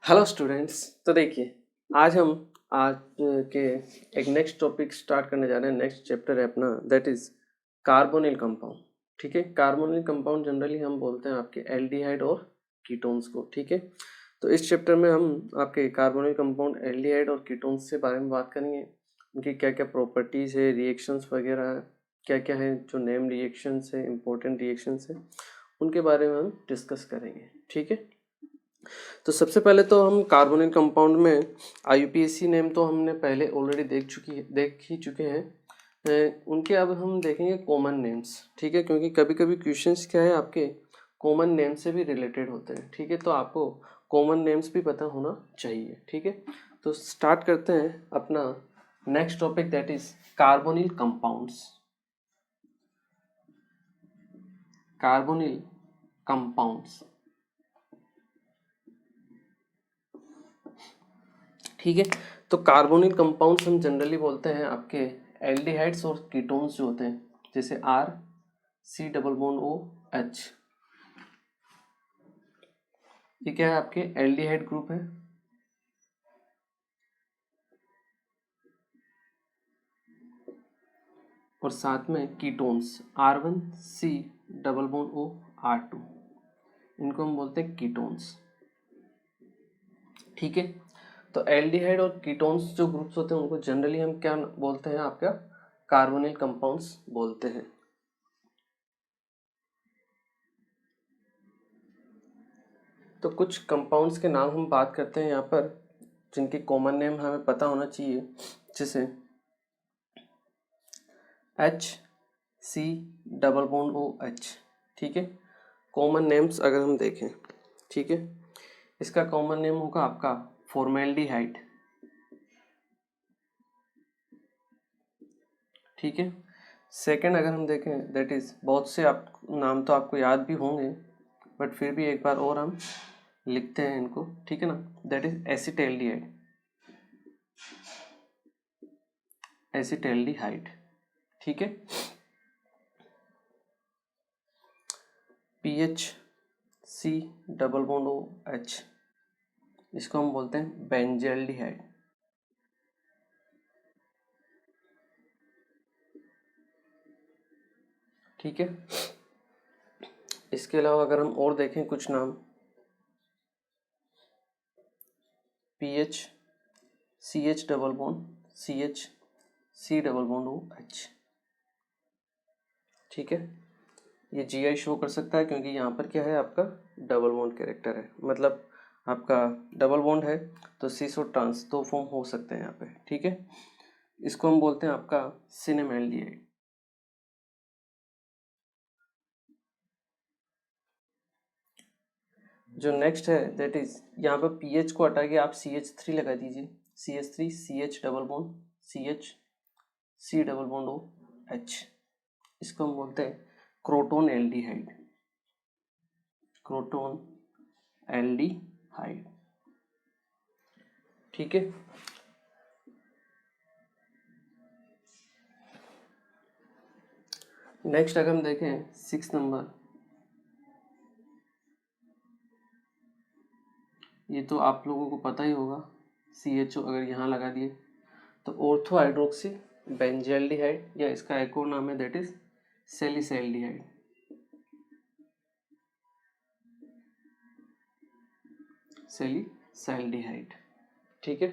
Hello students. तो देखिए, आज हम आज के एक नेक्स्ट टॉपिक स्टार्ट करने जा रहे हैं। नेक्स्ट चैप्टर है अपना, दैट इज कार्बोनिल कंपाउंड। ठीक है, कार्बोनिल कंपाउंड जनरली हम बोलते हैं आपके एल्डिहाइड और कीटोन्स को। ठीक है, तो इस चैप्टर में हम आपके कार्बोनिल कंपाउंड एल्डिहाइड और कीटोन्स के बारे में बात करेंगे। उनकी क्या क्या प्रॉपर्टीज़ है, रिएक्शंस वगैरह क्या क्या है, जो नेम रिएक्शंस है, इंपॉर्टेंट रिएक्शंस है, उनके बारे में हम डिस्कस करेंगे। ठीक है, तो सबसे पहले तो हम कार्बोनिल कंपाउंड में IUPAC नेम तो हमने पहले ऑलरेडी देख ही चुके हैं। उनके अब हम देखेंगे कॉमन नेम्स। ठीक है, क्योंकि कभी कभी क्वेश्चंस क्या है आपके कॉमन नेम से भी रिलेटेड होते हैं। ठीक है, तो आपको कॉमन नेम्स भी पता होना चाहिए। ठीक है, तो स्टार्ट करते हैं अपना next topic, that is carbonyl compounds. Carbonyl compounds. ठीक है, तो कार्बोनिल कंपाउंड्स हम जनरली बोलते हैं आपके एल्डिहाइड्स और कीटोन्स जो होते हैं, जैसे RC डबल बॉन्ड OH। ये क्या है, आपके एल्डिहाइड ग्रुप है। और साथ में ketones R1C double bond O R2, इनको हम बोलते हैं कीटोन्स। ठीक है, तो एल्डिहाइड और कीटोन्स जो ग्रुप्स होते हैं उनको जनरली हम क्या बोलते हैं, आपका कार्बोनिल कंपाउंड्स बोलते हैं। तो कुछ कंपाउंड्स के नाम हम बात करते हैं यहाँ पर, जिनके कॉमन नेम हमें पता होना चाहिए, जैसे HC डबल बॉन्ड OH। ठीक है, कॉमन नेम्स अगर हम देखें, ठीक है, इसका कॉमन नेम होगा आपका फॉर्मेल्डिहाइड। ठीक है, सेकंड अगर हम देखें, दैट इज बहुत से आप नाम तो आपको याद भी होंगे, बट फिर भी एक बार और हम लिखते हैं इनको। ठीक है ना, दैट इज एसिटेल्डिहाइड। एसिटेल्डिहाइड। ठीक है, PHC डबल बॉन्ड OH, इसको हम बोलते हैं बेंजल्डिहाइड। ठीक है, इसके अलावा अगर हम और देखें कुछ नाम, PHCH double bond CH C double bond OH। ठीक है, ये GI शो कर सकता है क्योंकि यहाँ पर क्या है, आपका डबल बॉन्ड कैरेक्टर है, मतलब आपका डबल बॉन्ड है तो सिस और ट्रांस दो फॉर्म हो सकते हैं यहाँ पे। ठीक है, इसको हम बोलते हैं आपका सिनेमेल्डिहाइड। जो नेक्स्ट है, दैट इज यहाँ पर PH को हटा के आप CH3 लगा दीजिए। CH3 CH double bond OH, इसको हम बोलते हैं क्रोटोन एल्डिहाइड। Croton aldehyde. ठीक है, नेक्स्ट अगर हम देखें 6 नंबर, ये तो आप लोगों को पता ही होगा, CHO अगर यहाँ लगा दिए तो ऑर्थो हाइड्रोक्सी बेंजल्डिहाइड, या इसका एक और नाम है दैट इज सेलिसैल्डिहाइड। सेलिसैल्डिहाइड। ठीक है,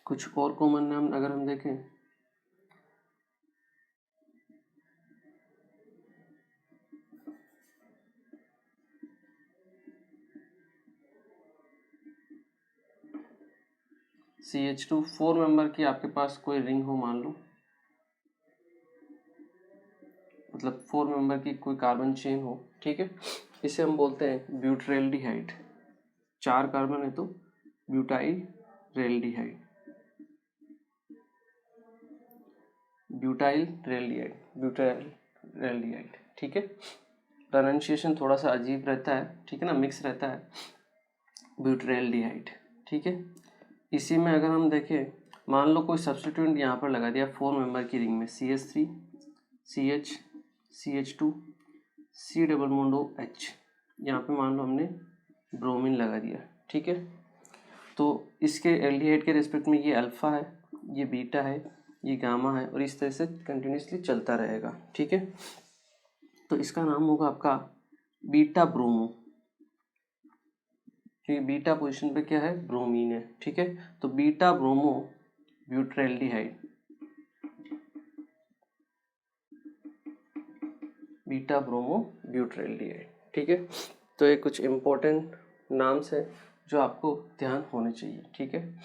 कुछ और कॉमन नाम अगर हम देखें, CH2 4 मेंबर की आपके पास कोई रिंग हो, मान लो, मतलब 4 मेंबर की कोई कार्बन चेन हो। ठीक है, इसे हम बोलते हैं ब्यूटरेल्डिहाइड। 4 कार्बन है तो ब्यूटाइलरेल्डिहाइड। ब्यूटाइलरेल्डिहाइड। ठीक है, प्रोनाउंसिएशन थोड़ा सा अजीब रहता है, ठीक है ना, मिक्स रहता है, ब्यूटरेल्डिहाइड। ठीक है, इसी में अगर हम देखें, मान लो कोई सब्स्टिट्यूएंट यहाँ पर लगा दिया 4 मेंबर की रिंग में, CH3 CH CH2 C double bond OH, यहाँ पे मान लो हमने ब्रोमीन लगा दिया। ठीक है। तो इसके एल्डिहाइड के रिस्पेक्ट में ये अल्फ़ा है, ये बीटा है, ये गामा है, और इस तरह से कंटिन्यूसली चलता रहेगा। ठीक है। तो इसका नाम होगा आपका बीटा ब्रोमो, क्योंकि बीटा पोजीशन पे क्या है, ब्रोमीन है। ठीक है। तो बीटा ब्रोमो ब्यूटाल्डिहाइड, बीटा ब्रोमो ब्यूटाल्डिहाइड। ठीक है। तो ये कुछ इम्पोर्टेंट नाम्स है जो आपको ध्यान होने चाहिए। ठीक है।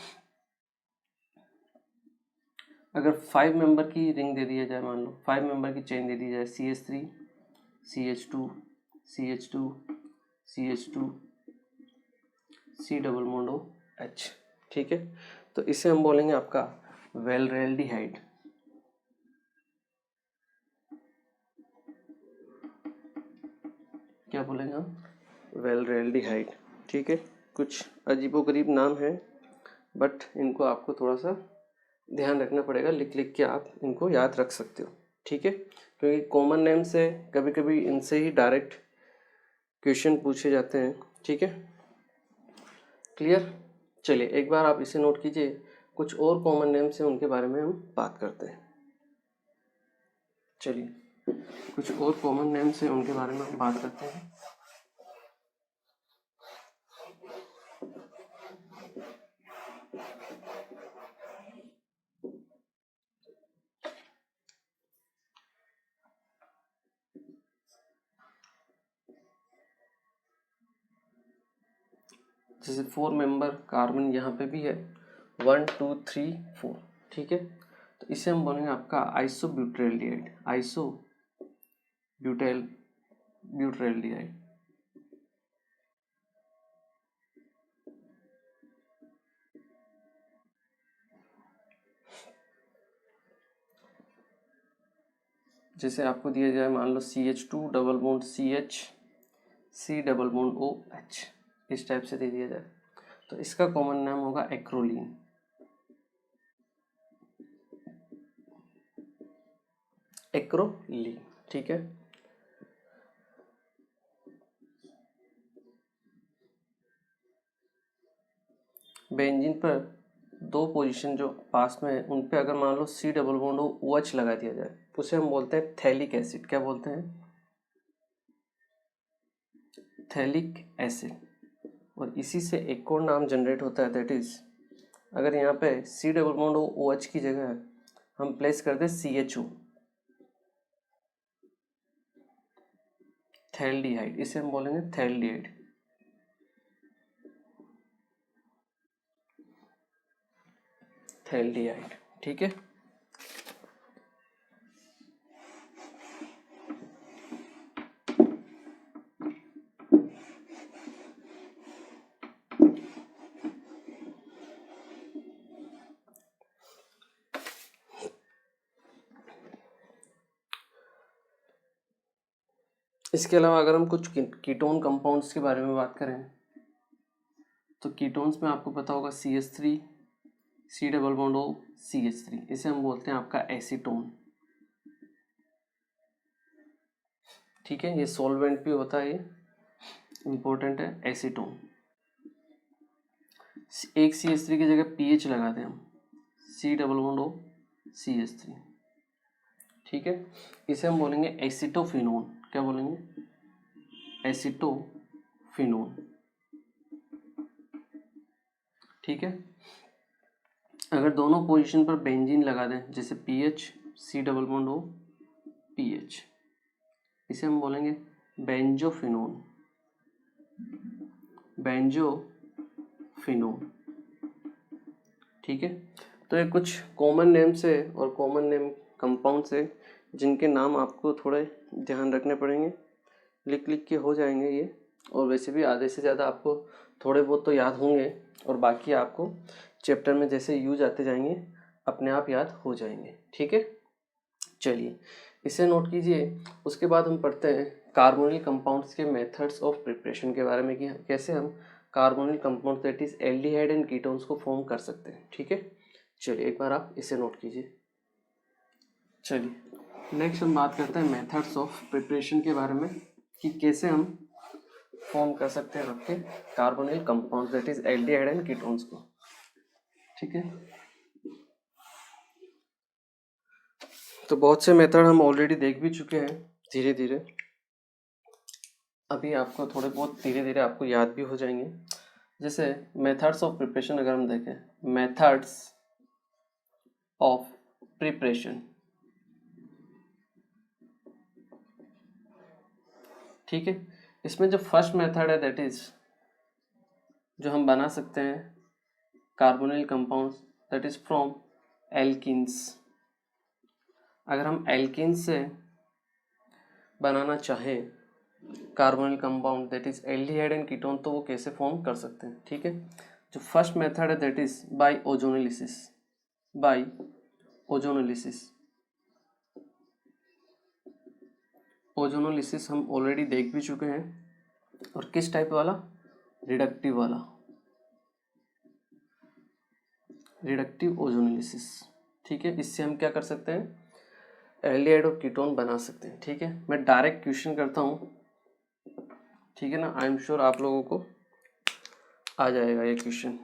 अगर 5 मेंबर की रिंग दे दिया जाए, मान लो 5 मेंबर की चेन दे दी जाए, CH3 CH2 CH2 CH2 C double bond OH। ठीक है। तो इसे हम बोलेंगे आपका वेलरेल्डिहाइड। क्या बोलेंगे हम, वेलरेल्डिहाइड। ठीक है। कुछ अजीबोगरीब नाम है, बट इनको आपको थोड़ा सा ध्यान रखना पड़ेगा, लिख लिख के आप इनको याद रख सकते हो। ठीक है। क्योंकि कॉमन नेम से कभी कभी इनसे ही डायरेक्ट क्वेश्चन पूछे जाते हैं। ठीक है। क्लियर। चलिए एक बार आप इसे नोट कीजिए। कुछ और कॉमन नेम्स हैं, उनके बारे में हम बात करते हैं। चलिए कुछ और कॉमन नेम्स हैं, उनके बारे में हम बात करते हैं। जैसे 4 मेंबर कार्बन यहाँ पे भी है, 1 2 3 4। ठीक है। तो इसे हम बोलेंगे आपका आइसोब्यूटाल्डिहाइड, ब्यूटाल्डिहाइड। जैसे आपको दिया जाए, मान लो CH2 double bond CH C double bond OH, इस टाइप से दे दिया जाए, तो इसका कॉमन नाम होगा एक्रोलीन। एक्रोलीन। ठीक है। बेंजीन पर 2 पोजीशन जो पास में है, उन पे अगर मान लो C डबल बॉन्ड OH लगा दिया जाए, उसे हम बोलते हैं थैलिक एसिड। क्या बोलते हैं, थैलिक एसिड। और इसी से एक और नाम जनरेट होता है, दैट इज, अगर यहाँ पे C डबल बॉन्ड OH की जगह हम प्लेस कर दें CHO, थैल्डिहाइड, इसे हम बोलेंगे थैल्डिहाइड। थैल्डिहाइड। ठीक है। इसके अलावा अगर हम कुछ कीटोन कंपाउंड्स के बारे में बात करें, तो कीटोन्स में आपको पता होगा CH3 C double bond O CH3, इसे हम बोलते हैं आपका एसीटोन। ठीक है। ये सॉल्वेंट भी होता है, ये इंपॉर्टेंट है, एसीटोन। एक CH3 की जगह PH लगा दें हम, C double bond O CH3। ठीक है। इसे हम बोलेंगे एसिटोफिनोन। क्या बोलेंगे, एसिटोफिनोन। ठीक है। अगर दोनों पोजीशन पर बेंजीन लगा दें, जैसे PH C double bond O PH, इसे हम बोलेंगे बेंजोफिनोन, बेंजोफिनोन। ठीक है। तो ये कुछ कॉमन नेम्स है और कॉमन नेम कंपाउंड्स है, जिनके नाम आपको थोड़े ध्यान रखने पड़ेंगे, लिख लिख के हो जाएंगे ये। और वैसे भी आधे से ज़्यादा आपको थोड़े बहुत तो याद होंगे, और बाकी आपको चैप्टर में जैसे यूज आते जाएंगे अपने आप याद हो जाएंगे। ठीक है। चलिए इसे नोट कीजिए। उसके बाद हम पढ़ते हैं कार्बोनिल कंपाउंड्स के मेथड्स ऑफ प्रिपरेशन के बारे में, कि कैसे हम carbonyl compound that is aldehyde and ketones को फॉर्म कर सकते हैं। ठीक है। चलिए एक बार आप इसे नोट कीजिए। चलिए नेक्स्ट हम बात करते हैं मेथड्स ऑफ प्रिपरेशन के बारे में, कि कैसे हम फॉर्म कर सकते हैं आपके carbonyl compound that is aldehyde and ketones को, ठीक है। तो बहुत से मेथड हम ऑलरेडी देख भी चुके हैं धीरे धीरे, अभी आपको थोड़े बहुत धीरे धीरे आपको याद भी हो जाएंगे। जैसे मेथड्स ऑफ प्रिपरेशन अगर हम देखें, मेथड्स ऑफ प्रिपरेशन, ठीक है। इसमें जो फर्स्ट मेथड है दैट इज जो हम बना सकते हैं carbonyl compounds that is from alkenes. अगर हम एल्किन्स से बनाना चाहें carbonyl compound that is aldehyde and ketone, तो वो कैसे फॉर्म कर सकते हैं, ठीक है। जो फर्स्ट मेथड है that is by ozonolysis, by ozonolysis. Ozonolysis हम ऑलरेडी देख भी चुके हैं, और किस टाइप वाला, रिडक्टिव वाला, रिडक्टिव ओजोनोलिसिस, ठीक है। इससे हम क्या कर सकते हैं, एल्डिहाइड और कीटोन बना सकते हैं, ठीक है। मैं डायरेक्ट क्वेश्चन करता हूँ, ठीक है ना, आई एम श्योर आप लोगों को आ जाएगा ये क्वेश्चन।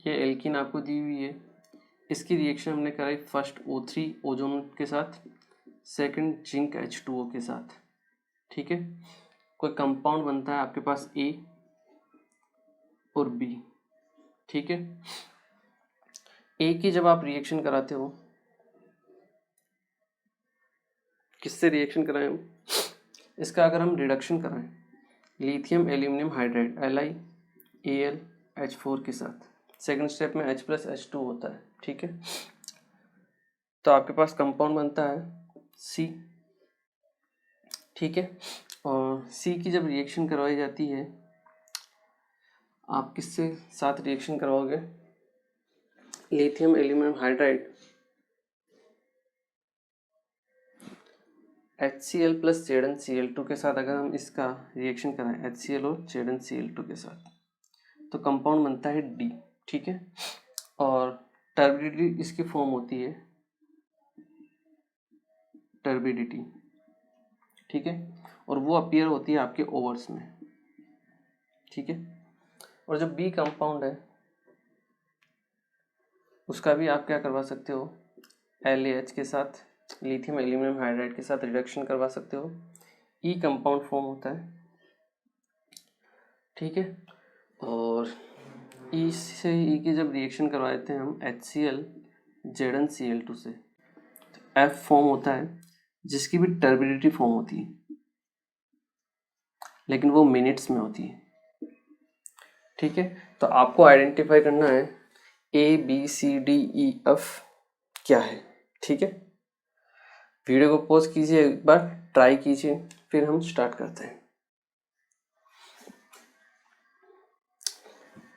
ये एल्कीन आपको दी हुई है, इसकी रिएक्शन हमने कराई फर्स्ट O3 ओजोन के साथ, सेकंड जिंक H2O के साथ, ठीक है। कोई कंपाउंड बनता है आपके पास A और B, ठीक है। A की जब आप रिएक्शन कराते हो, किससे रिएक्शन कराएं हम, इसका अगर हम रिडक्शन कराएं लिथियम एल्यूमिनियम हाइड्राइड LiAlH4 के साथ, सेकंड स्टेप में H+H2 होता है, ठीक है। तो आपके पास कंपाउंड बनता है C, ठीक है। और C की जब रिएक्शन करवाई जाती है, आप किससे साथ रिएक्शन करवाओगे, lithium aluminium hydride HCl + ZnCl2 के साथ अगर हम इसका रिएक्शन कराएं HCl और ZnCl2 के साथ, तो कंपाउंड बनता है D, ठीक है। और टर्बिडिटी इसकी फॉर्म होती है टर्बिडिटी, ठीक है। और वो अपीयर होती है आपके ओवर्स में, ठीक है। और जो B कंपाउंड है उसका भी आप क्या करवा सकते हो, LaH के साथ लिथियम एल्यूमिनियम हाइड्राइड के साथ रिडक्शन करवा सकते हो, E कंपाउंड फॉर्म होता है, ठीक है। और E से E की जब रिएक्शन करवाते हैं हम HCl ZnCl2 से, तो F फॉर्म होता है जिसकी भी टर्बिडिटी फॉर्म होती है, लेकिन वो मिनट्स में होती है, ठीक है। तो आपको आइडेंटिफाई करना है ABCDEF क्या है, ठीक है। वीडियो को पॉज कीजिए, एक बार ट्राई कीजिए, फिर हम स्टार्ट करते हैं।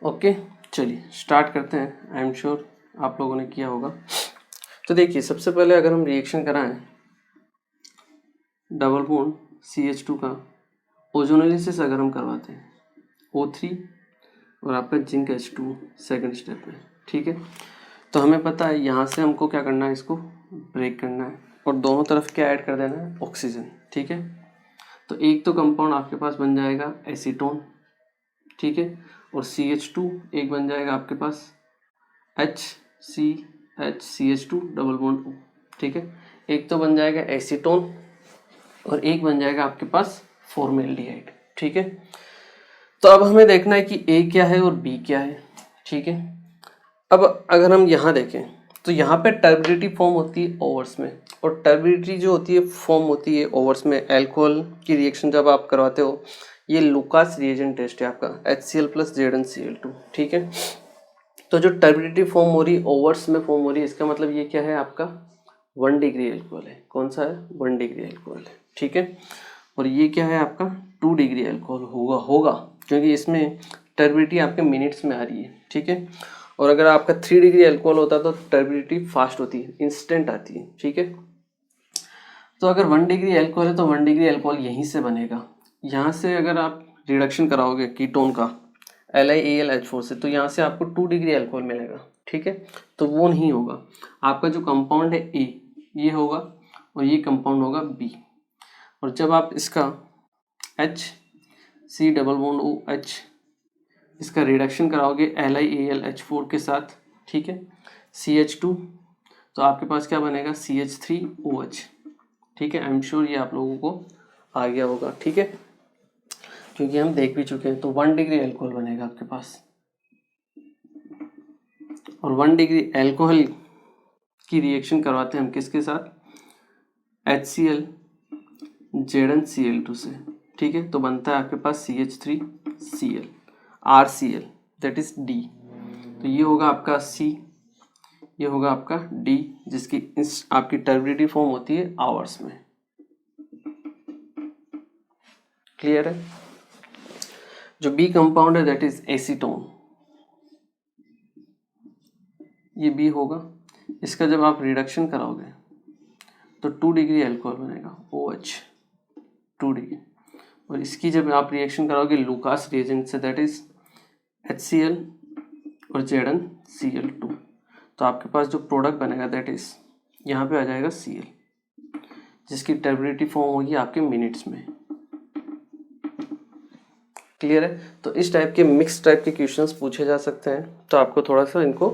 ओके चलिए स्टार्ट करते हैं, आई एम श्योर आप लोगों ने किया होगा। तो देखिए सबसे पहले अगर हम रिएक्शन कराएं डबल बॉन्ड CH2 का ओजोनोलिसिस अगर हम करवाते हैं O3 और आपका जिंक H2 सेकंड स्टेप में, ठीक है। तो हमें पता है यहाँ से हमको क्या करना है, इसको ब्रेक करना है और दोनों तरफ क्या ऐड कर देना है, ऑक्सीजन, ठीक है। तो एक तो कंपाउंड आपके पास बन जाएगा एसीटोन, ठीक है। और CH2 एक बन जाएगा आपके पास HCH CH2 double bond O, ठीक है। एक तो बन जाएगा एसीटोन और एक बन जाएगा आपके पास फॉर्मेल्डिहाइड, ठीक है। तो अब हमें देखना है कि A क्या है और B क्या है, ठीक है। अब अगर हम यहाँ देखें तो यहाँ पे टर्बिडिटी फॉर्म होती है ओवर्स में, और टर्बिडिटी जो होती है फॉर्म होती है ओवर्स में अल्कोहल की रिएक्शन जब आप करवाते हो, ये लुकास रिएजेंट टेस्ट है आपका HCl + ZnCl2, ठीक है। तो जो टर्बिडिटी फॉर्म हो रही है ओवर्स में फॉर्म हो रही है, इसका मतलब ये क्या है, आपका 1 डिग्री अल्कोहल है। कौन सा है, 1 डिग्री अल्कोहल है, ठीक है। और ये क्या है आपका 2 डिग्री अल्कोहल होगा क्योंकि इसमें टर्बिडिटी आपके मिनट्स में आ रही है, ठीक है। और अगर आपका 3 डिग्री अल्कोहल होता तो टर्बिडिटी फास्ट होती है, इंस्टेंट आती है, ठीक है। तो अगर 1 डिग्री अल्कोहल है तो 1 डिग्री अल्कोहल यहीं से बनेगा। यहाँ से अगर आप रिडक्शन कराओगे कीटोन का LiAlH4 से, तो यहाँ से आपको 2 डिग्री अल्कोहल मिलेगा, ठीक है। तो वो नहीं होगा, आपका जो कंपाउंड है A ये होगा और ये कंपाउंड होगा B। और जब आप इसका HC≡OH इसका रिडक्शन कराओगे LiAlH4 के साथ, ठीक है, CH2, तो आपके पास क्या बनेगा CH3OH, ठीक है। आई एम श्योर ये आप लोगों को आ गया होगा, ठीक है, क्योंकि हम देख भी चुके हैं। तो 1 डिग्री अल्कोहल बनेगा आपके पास, और 1 डिग्री अल्कोहल की रिएक्शन करवाते हैं हम किसके साथ, HCl ZnCl2 से, ठीक है। तो बनता है आपके पास CH3Cl RCl that is D। तो ये होगा आपका C, ये होगा आपका D, जिसकी आपकी टर्बिडिटी फॉर्म होती है आवर्स में। क्लियर है। जो B कंपाउंड है दैट इज एसीटोन, ये B होगा। इसका जब आप रिडक्शन कराओगे तो 2 डिग्री अल्कोहल बनेगा OH 2 डिग्री, और इसकी जब आप रिएक्शन कराओगे Lucas reagent say that is HCl और ZnCl2, तो आपके पास जो प्रोडक्ट बनेगा दैट इज यहाँ पे आ जाएगा Cl, जिसकी टर्बिडिटी फॉर्म होगी आपके मिनट्स में। क्लियर है। तो इस टाइप के मिक्स टाइप के क्वेश्चंस पूछे जा सकते हैं, तो आपको थोड़ा सा इनको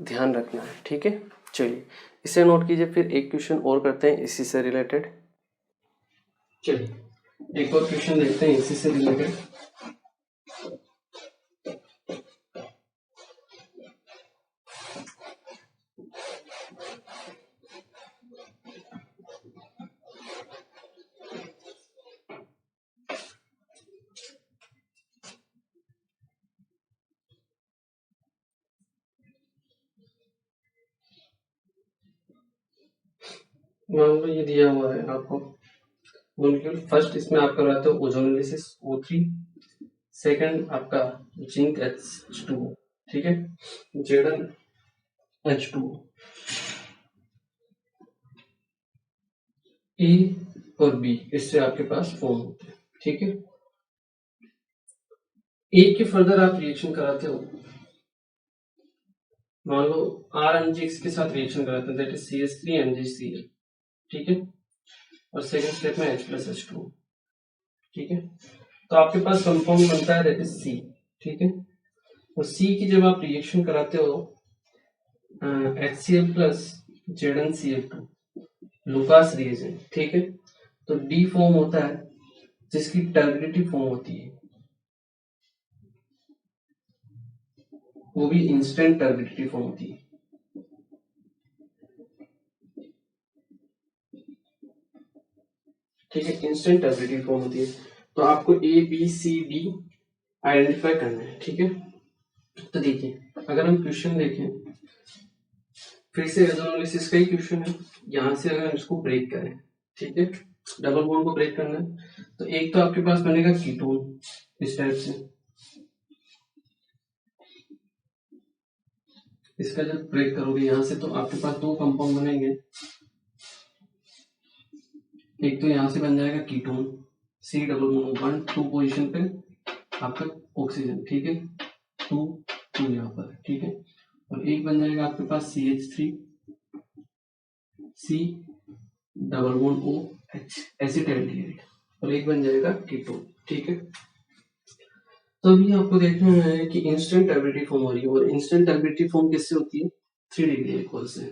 ध्यान रखना है, ठीक है। चलिए इसे नोट कीजिए, फिर एक क्वेश्चन और करते हैं इसी से रिलेटेड। चलिए एक और क्वेश्चन देखते हैं इसी से रिलेटेड। मान लो ये दिया हुआ है आपको मॉलिक्यूल, फर्स्ट इसमें आप करवाते हो ओजोनोलिसिस O3, सेकंड आपका जिंक H2, ठीक है, ZnH2, E और B इससे आपके पास फॉर्म होते हैं, ठीक है। एक के फर्दर आप रिएक्शन कराते हो, मान लो RMgX के साथ रिएक्शन कराते हैं दैट इज CH3MgCl, ठीक है, और सेकंड स्टेप में H+H2, ठीक है। तो आपके पास कंपाउंड बनता है दैट इज C, ठीक है। और C की जब आप रिएक्शन कराते हो HCl plus ZnCl2 Lucas reagent, ठीक है, तो D फॉर्म होता है जिसकी टर्बिडिटी फॉर्म होती है, वो भी इंस्टेंट टर्बिडिटी फॉर्म होती है, ठीक है, इंस्टेंट टर्बिडिटी फॉर्म होती है। तो आपको ABCD आइडेंटिफाई करना है, ठीक है। तो देखिए अगर हम क्वेश्चन देखें, फिर से ओजोनोलिसिस का ही क्वेश्चन है, यहां से अगर हम इसको ब्रेक करें, ठीक है, डबल बॉन्ड को ब्रेक करना है, तो एक तो आपके पास बनेगा कीटोन इस टाइप से, इसका जब ब्रेक करोगे यहां से तो आपके पास दो कंपाउंड बनेंगे, एक तो यहां से बन जाएगा कीटोन C≡1 2 पोजीशन पे आपका ऑक्सीजन, ठीक है, 2 2 यहाँ पर, ठीक है, और एक बन जाएगा आपके पास CH3 C≡OH एसिटाइलडिहाइड, और एक बन जाएगा कीटोन, ठीक है। तो अभी आपको देखना है कि इंस्टेंट टर्बिडिटी फॉर्म हो रही है, और इंस्टेंट टर्बिडिटी फॉर्म किससे होती है 3 डिग्री अल्कोहल से।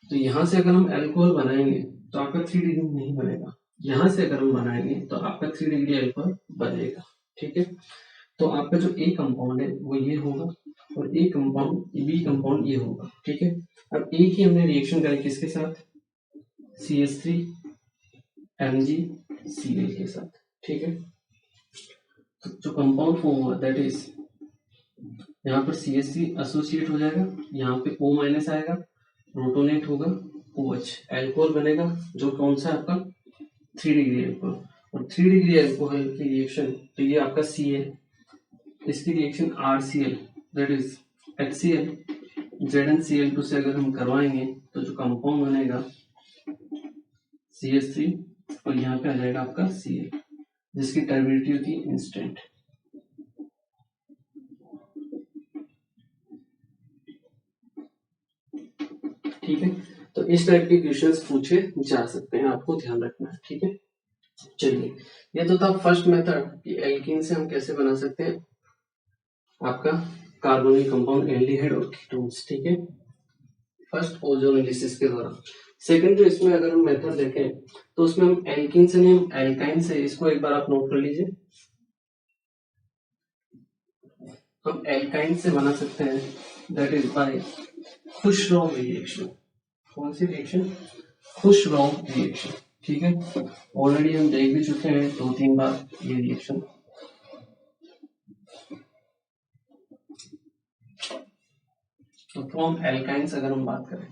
तो यहां से अगर हम अल्कोहल बनाएंगे तो आपका 3 डिग्री नहीं बनेगा, यहां से अगर हम बनाएंगे तो आपका 3 डिग्री अल्कोहल बनेगा, ठीक है। तो आपका जो ए कंपाउंड है वो ये होगा, और ए कंपाउंड बी कंपाउंड ये होगा, ठीक है। अब ए की हमने रिएक्शन करी किसके साथ, CH3 MgCl के साथ, ठीक है। तो जो कंपाउंड फॉर्म हुआ दैट इज यहाँ पर CH3 एसोसिएट हो जाएगा, यहाँ पे O माइनस आएगा, प्रोटोनेट होगा, OH अल्कोहल बनेगा, जो कौन सा आपका 3 डिग्री अल्कोहल, और 3 डिग्री अल्कोहल की रिएक्शन, तो ये आपका C है, इसकी reaction RCl that is HCl ZnCl2 से अगर हम करवाएंगे तो जो कंपाउंड बनेगा CH3, और यहाँ पे आ जाएगा आपका Cl, जिसकी टर्बिडिटी होती है इंस्टेंट, ठीक है। तो इस टाइप के क्वेश्चंस पूछे जा सकते हैं, आपको ध्यान रखना है, ठीक है। चलिए, ये तो था फर्स्ट मेथड कि एल्कीन से हम कैसे बना सकते हैं आपका कार्बोनिल कंपाउंड, एल्डिहाइड और कीटोन्स, ठीक है, फर्स्ट ओजोनोलिसिस के द्वारा। सेकंड जो इसमें अगर हम मेथड देखें तो उसमें हम एल्कीन से नहीं, हम एल्काइन से, इसको एक बार आप नोट कर लीजिए, हम एल्काइन से बना सकते हैं, दैट इज बाय खुशरोव रिएक्शन। कौन सी रिएक्शन? खुशरोव रिएक्शन, ठीक है, ऑलरेडी हम देख भी चुके हैं 2-3 बार ये रिएक्शन। तो फ्रॉम एल्काइंस अगर हम बात करें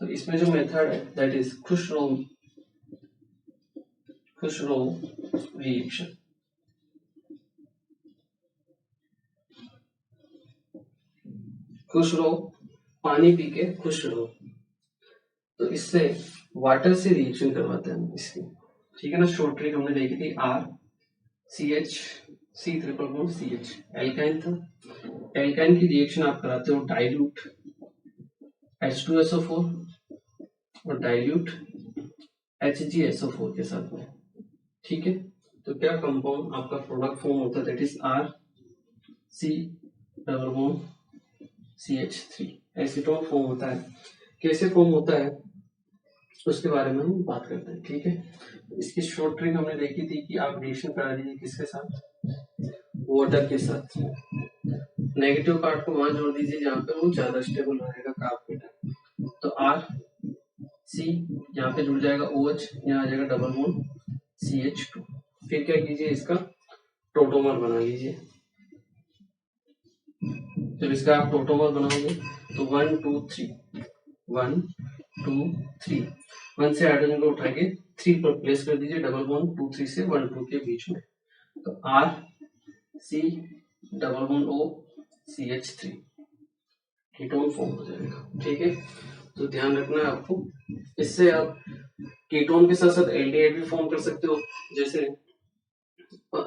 तो इसमें जो मेथड है दैट इज खुशरोव रिएक्शन। खुश रहो, पानी पी के खुश रहो, तो इससे वाटर से रिएक्शन करवाते हैं इसकी, ठीक है ना। शॉर्ट ट्रिक हमने देखी थी, RCH, एल्काइन था। एल्काइन की रिएक्शन आप कराते हो डाइल्यूट H2SO4 और डाइल्यूट HgSO4 के साथ में, ठीक है। तो क्या कंपाउंड आपका प्रोडक्ट फॉर्म होता है, that is RC≡CH3, acetone form होता है। कैसे फॉर्म होता है उसके बारे में हम बात करते हैं, ठीक है। इसकी शॉर्ट ट्रिक हमने देखी थी कि आप रिएक्शन करा दीजिए किसके साथ, वाटर के साथ। नेगेटिव पार्ट को वहां जोड़ दीजिए जहां पे वो ज्यादा स्टेबल रहेगा कार्बोनेट। तो RC यहाँ पे जुड़ जाएगा OH, यहाँ आ जाएगा डबल बॉन्ड CH2। फिर क्या कीजिए, इसका टोटोमर बना लीजिए। जब इसका आप टोटोमर बनाओगे तो 1 2 3 1 2 3, 1 से हाइड्रोजन को उठा के 3 पर प्लेस कर दीजिए, डबल बॉन्ड 2 3 से 1 2 के बीच में, तो RC double bond O CH3 ketone form हो जाएगा, ठीक है। तो ध्यान रखना है आपको, इससे आप कीटोन के साथ साथ एल्डिहाइड भी फॉर्म कर सकते हो। जैसे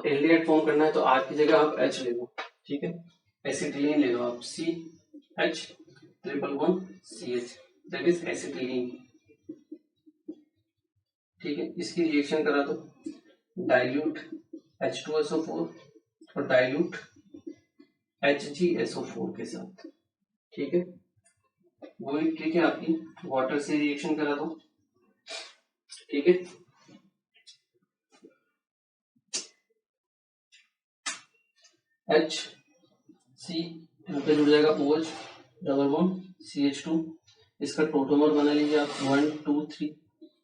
एल्डिहाइड फॉर्म करना है तो R की जगह आप H ले लो, ठीक है, एसिटिलीन ले लो आप, CH≡CH, दैट इज एसिटिलीन, ठीक है। इसकी रिएक्शन करा दो डाइल्यूट H2SO4 और डाइल्यूट HgSO4 के साथ, ठीक है। वही ट्रिक है आपकी, वाटर से रिएक्शन करा दो, ठीक है। HC यहाँ पे जुड़ जाएगा OH डबल बॉन्ड CH2, इसका टोटोमर बना लीजिए आप 1 2 3,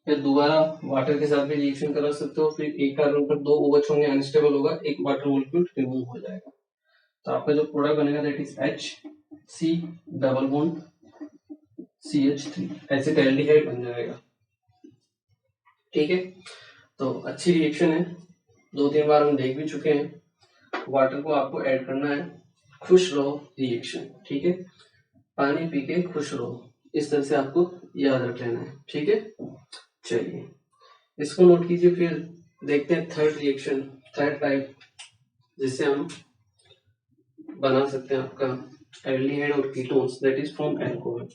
फिर दोबारा वाटर के साथ भी रिएक्शन करा सकते हो। फिर एक कार्बन पर 2 OH होंगे, अनस्टेबल होगा, एक वाटर मॉलिक्यूल रिमूव हो जाएगा, तो आपका जो प्रोडक्ट बनेगा that is HC double bond CH3, acetaldehyde बन जाएगा, ठीक है। तो अच्छी रिएक्शन है, 2-3 बार हम देख भी चुके हैं। वाटर को आपको ऐड करना है, खुश रहो रिएक्शन, ठीक है, पानी पी के खुश रहो, इस तरह से आपको याद रख लेना है, ठीक है। चलिए इसको नोट कीजिए। फिर देखते हैं थर्ड रिएक्शन, थर्ड टाइप, जिससे हम बना सकते हैं आपका एल्डिहाइड और ketones, that is from alcohol.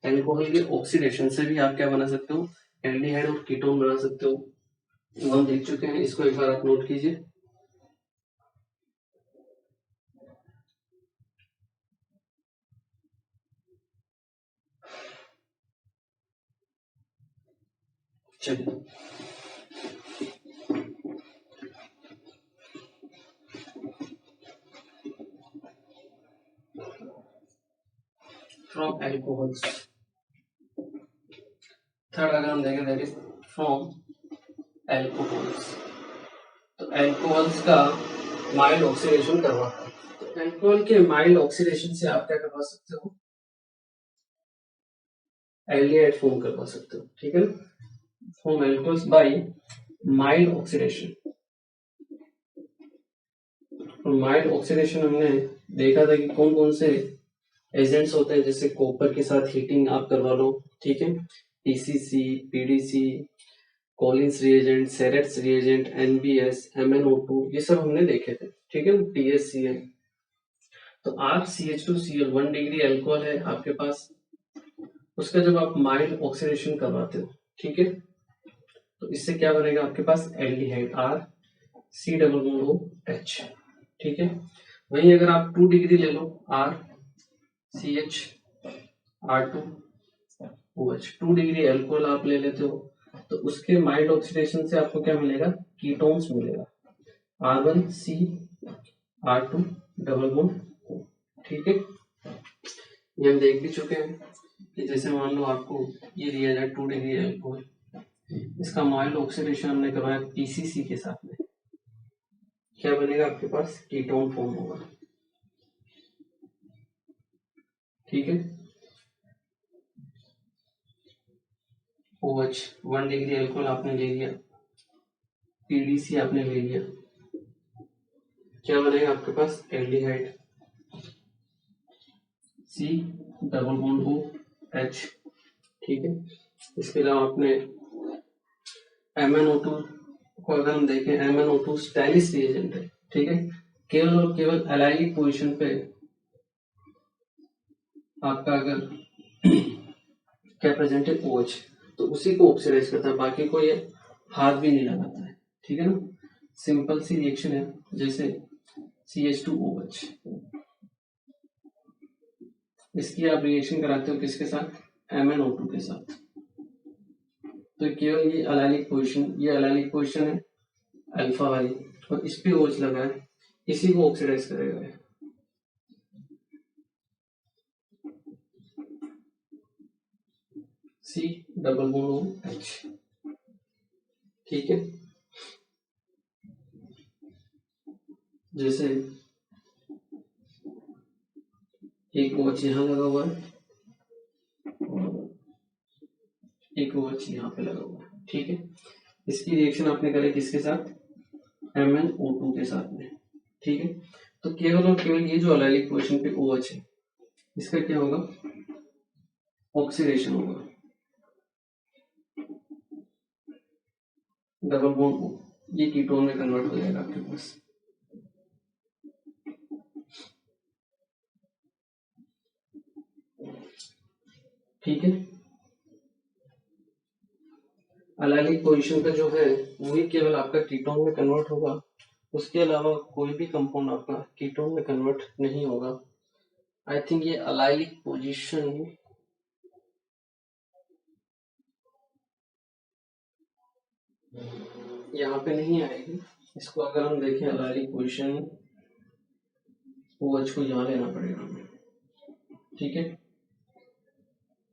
Alcohol के ऑक्सीडेशन से भी आप क्या बना सकते हो, एल्डिहाइड और कीटोन बना सकते हो, हम देख चुके हैं। इसको एक बार आप नोट कीजिए। चलिए फ्रॉम एल्कोहल्स, थर्ड अगर हम देखें दैट इज फ्रॉम एल्कोहल्स। तो एल्कोहल्स का माइल्ड ऑक्सीडेशन करवाता है, तो एल्कोहल के माइल्ड ऑक्सीडेशन से आप क्या करवा सकते हो, एल्डिहाइड फॉर्म करवा सकते हो, ठीक है ना, from alcohols by mild oxidation. और माइल्ड ऑक्सीडेशन हमने देखा था कि कौन कौन से एजेंट्स होते हैं, जैसे कॉपर के साथ हीटिंग आप करवा लो, ठीक है, PCC, PDC, Collins reagent, Sarett's reagent, NBS, MnO2, ये सब हमने देखे थे, ठीक है, TSCl। तो RCH2Cl 1 डिग्री अल्कोहल है आपके पास, उसका जब आप माइल्ड ऑक्सीडेशन करवाते हो, ठीक है, तो इससे क्या बनेगा आपके पास aldehyde R C double bond O H, ठीक है। वहीं अगर आप 2 डिग्री ले लो R CH R2 OH, 2 degree alcohol आप ले लेते हो, तो उसके माइल्ड ऑक्सीडेशन से आपको क्या मिलेगा, कीटोन्स मिलेगा R1 C R2 double bond O, ठीक है। ये हम देख भी चुके हैं कि जैसे मान लो आपको ये दिया जाए 2 डिग्री एल्कोहल, इसका माइल्ड ऑक्सीडेशन हमने करवाया PCC के साथ में, क्या बनेगा आपके पास, कीटोन फॉर्म होगा, ठीक है। OH 1 डिग्री एल्कोहल आपने ले लिया, PDC आपने ले लिया, क्या बनेगा आपके पास, aldehyde C double bond O H, ठीक है। इसके अलावा आपने MnO2 को अगर हम देखें, MnO2 स्टाइलिश रिएजेंट है, ठीक है, केवल और केवल एलाइलिक पोजीशन पे आपका अगर क्या प्रेजेंट है OH, तो उसी को ऑक्सीडाइज करता है, बाकी को ये हाथ भी नहीं लगाता है, ठीक है ना। सिंपल सी रिएक्शन है, जैसे CH2OH, इसकी आप रिएक्शन कराते हो किसके साथ, MnO2 के साथ, तो केवल ये एलाइलिक पोजीशन, ये एलाइलिक पोजीशन है अल्फा वाली, और इस पे OH लगा है, इसी को ऑक्सीडाइज करेगा, C डबल बॉन्ड OH, ठीक है। जैसे एक OH यहाँ लगा हुआ है और एक OH यहाँ पे लगा हुआ है, ठीक है। इसकी रिएक्शन आपने करी किसके साथ, MnO2 के साथ में, ठीक है। तो केवल और केवल ये जो एलाइलिक पोजीशन पे OH है, इसका क्या होगा, ऑक्सीडेशन होगा, डबल बॉन्ड O, ये कीटोन में कन्वर्ट हो जाएगा आपके पास, ठीक है। एलाइलिक पोजीशन पे जो है वही केवल आपका कीटोन में कन्वर्ट होगा, उसके अलावा कोई भी कंपाउंड आपका कीटोन में कन्वर्ट नहीं होगा। आई थिंक ये एलाइलिक पोजीशन यहाँ पे नहीं आएगी, इसको अगर हम देखें एलाइलिक पोजीशन, OH को यहाँ लेना पड़ेगा हमें, ठीक है।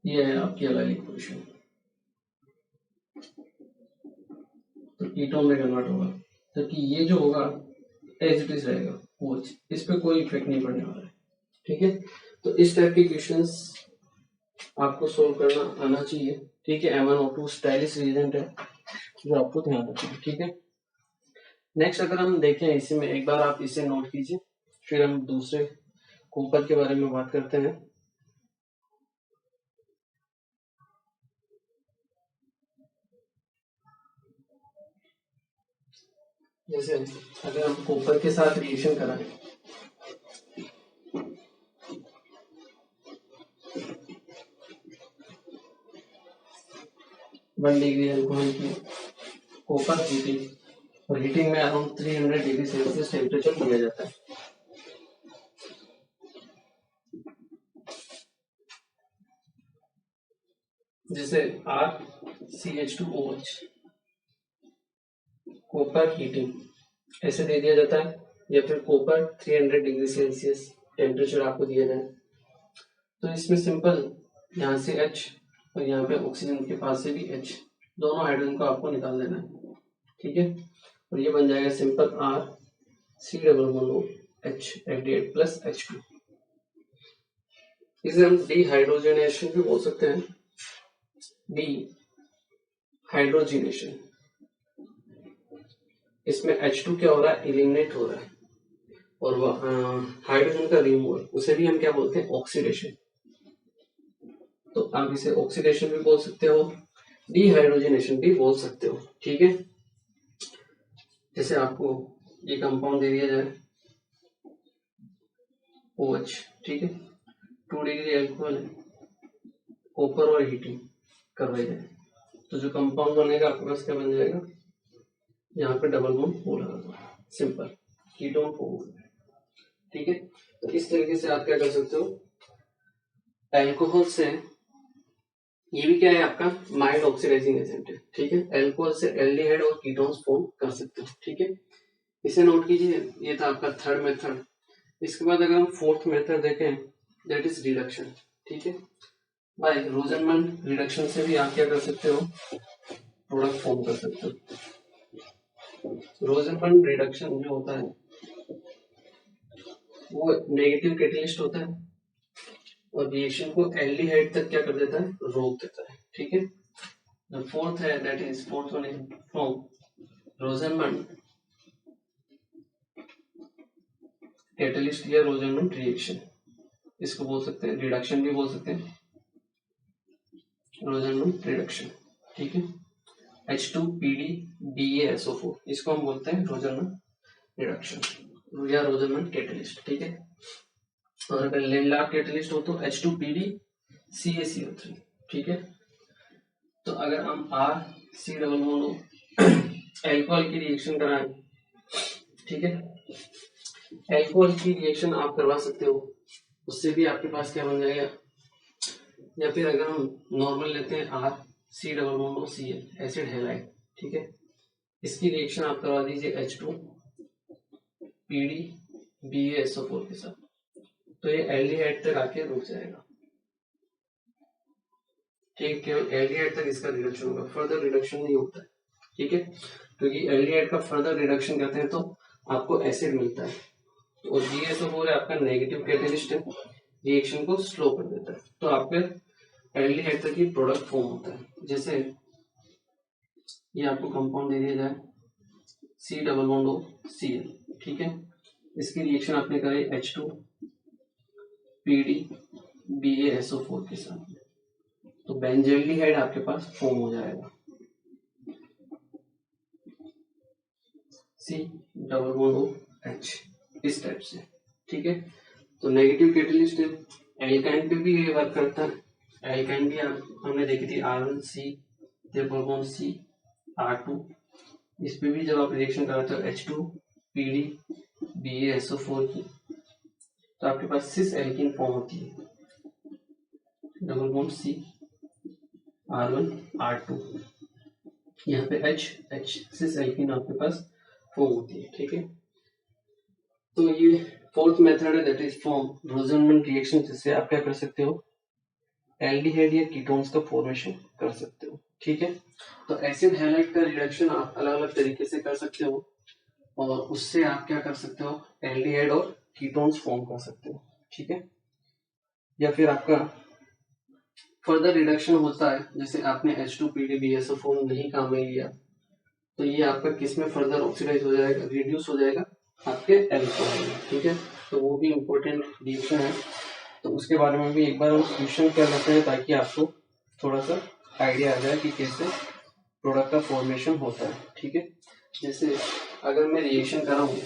ये है आपकी एलाइलिक पोजीशन, तो कीटोन में कन्वर्ट होगा, जबकि ये जो होगा एज इट इज रहेगा OH, इस पे कोई इफेक्ट नहीं पड़ने वाला है, ठीक है। तो इस टाइप के क्वेश्चंस आपको सोल्व करना आना चाहिए, ठीक है। MnO2 स्टाइलिश रिएजेंट है जो आपको ध्यान रखना है, ठीक है। नेक्स्ट अगर हम देखें इसी में, एक बार आप इसे नोट कीजिए, फिर हम दूसरे कॉपर के बारे में बात करते हैं। जैसे अगर हम कॉपर के साथ रिएक्शन कराएं, वन डिग्री एल्कोहल की कॉपर हीटिंग, और हीटिंग में अराउंड 300 डिग्री सेल्सियस टेम्परेचर दिया जाता है। जैसे RCH2OH कॉपर हीटिंग ऐसे दे दिया जाता है, या फिर कॉपर 300 डिग्री सेल्सियस टेम्परेचर आपको दिया जाए, तो इसमें सिंपल यहाँ से H और यहाँ पे ऑक्सीजन के पास से भी H, दोनों हाइड्रोजन को आपको निकाल देना है, ठीक है। और ये बन जाएगा simple RC double bond OH F8 plus H2। इसे हम डिहाइड्रोजनेशन भी बोल सकते हैं, डिहाइड्रोजनेशन। इसमें H2 क्या हो रहा है, एलिमिनेट हो रहा है, और वह हाइड्रोजन का रिमूवल, उसे भी हम क्या बोलते हैं, ऑक्सीडेशन। तो आप इसे ऑक्सीडेशन भी बोल सकते हो, डिहाइड्रोजनेशन भी बोल सकते हो, ठीक है। जैसे आपको ये कंपाउंड दे दिया जाए OH, ठीक है, 2 डिग्री एल्कोहल है, कॉपर और हीटिंग करवाई जाए तो जो कंपाउंड बनेगा आपके पास क्या बन जाएगा, यहाँ पे डबल बॉन्ड हो लगा, सिंपल कीटोन फॉर्म। ठीक है, तो इस तरीके से आप क्या कर सकते हो, अल्कोहल से, ये भी क्या है आपका माइल्ड ऑक्सीडाइजिंग एजेंट है। ठीक है, अल्कोहल से एल्डिहाइड और कीटोन्स फॉर्म कर सकते हो। ठीक है, इसे नोट कीजिए, ये था आपका थर्ड मेथड। इसके बाद अगर हम फोर्थ मेथड देखें दैट इज रिडक्शन। ठीक है, बाय रोजनमैन रिडक्शन से भी आप क्या कर सकते हो, प्रोडक्ट फॉर्म कर सकते हो। रोजनमैन रिडक्शन जो होता है वो नेगेटिव कैटलिस्ट होता है और रिएक्शन को एल्डिहाइड तक क्या कर देता है, रोक देता है। ठीक है, द फोर्थ है that is fourth one is from Rosenmund catalyst या रोजनमैन रिएक्शन, इसको बोल सकते हैं रिडक्शन भी बोल सकते हैं, रोजनमैन रिडक्शन। ठीक है, H2PdBaSO4 इसको हम बोलते हैं रोजनमैन रिडक्शन या रोजनमैन कैटलिस्ट। ठीक है, और अगर लेनलार्ड कैटलिस्ट हो तो H2PdCaCO3। ठीक है, तो अगर हम RC डबल बॉन्ड अल्कोहल की रिएक्शन कराएं, ठीक है, अल्कोहल की रिएक्शन आप करवा सकते हो, उससे भी आपके पास क्या बन जाएगा, या फिर अगर हम नॉर्मल लेते हैं RC double bond Cl acid halide. ठीक है, इसकी रिएक्शन आप करवा दीजिए H2PdBaSO4 के साथ, तो ये एल्डिहाइड तक आके रुक जाएगा। ठीक, केवल एल्डिहाइड तक इसका रिडक्शन होगा, फर्दर रिडक्शन नहीं होता है। ठीक है, क्योंकि एल्डिहाइड का फर्दर रिडक्शन करते हैं तो आपको एसिड मिलता है, और BaSO4 आपका नेगेटिव कैटलिस्ट है, रिएक्शन को स्लो कर देता है, तो आपके एल्डिहाइड तक ही प्रोडक्ट फॉर्म होता है। जैसे ये आपको कंपाउंड दे दिया जाए C double bond O Cl। ठीक है, इसकी रिएक्शन आपने कराई H2PdBaSO4 के साथ, तो बेंजल्डिहाइड आपके पास फॉर्म हो जाएगा C डबल बॉन्ड OH इस टाइप से। ठीक है, तो नेगेटिव कैटलिस्ट है, एल्काइन पे भी ये वर्क करता है। एल्काइन भी हमने देखी थी R1C double bond C R2, इस पे भी जब आप रिएक्शन कराते हो H2PdBaSO4 की, तो आपके पास सिस एल्कीन फॉर्म होती है, double bond C R1 R2, यहाँ पे H सिस एल्कीन आपके पास फॉर्म होती है। ठीक है, तो ये फोर्थ मेथड है दैट इज फ्रॉम रोजनमैन रिएक्शन, जिससे आप क्या कर सकते हो, एल्डिहाइड या कीटोन्स का फॉर्मेशन कर सकते हो। ठीक है, तो एसिड हैलाइड का रिडक्शन आप अलग अलग तरीके से कर सकते हो, और उससे आप क्या कर सकते हो, एल्डिहाइड और कीटोन्स फॉर्म कर सकते हो। ठीक है, या फिर आपका फर्दर रिडक्शन होता है, जैसे आपने H2PdBaSO4 नहीं काम में लिया, तो ये आपका किस में फर्दर ऑक्सीडाइज हो जाएगा, रिड्यूस हो जाएगा आपके अल्कोहल में। ठीक है, तो वो भी इम्पोर्टेंट रिएक्शन है, तो उसके बारे में भी एक बार हम क्वेश्चन कर लेते हैं, ताकि आपको थोड़ा सा आइडिया आ जाए कि कैसे प्रोडक्ट का फॉर्मेशन होता है। ठीक है, जैसे अगर मैं रिएक्शन कराऊं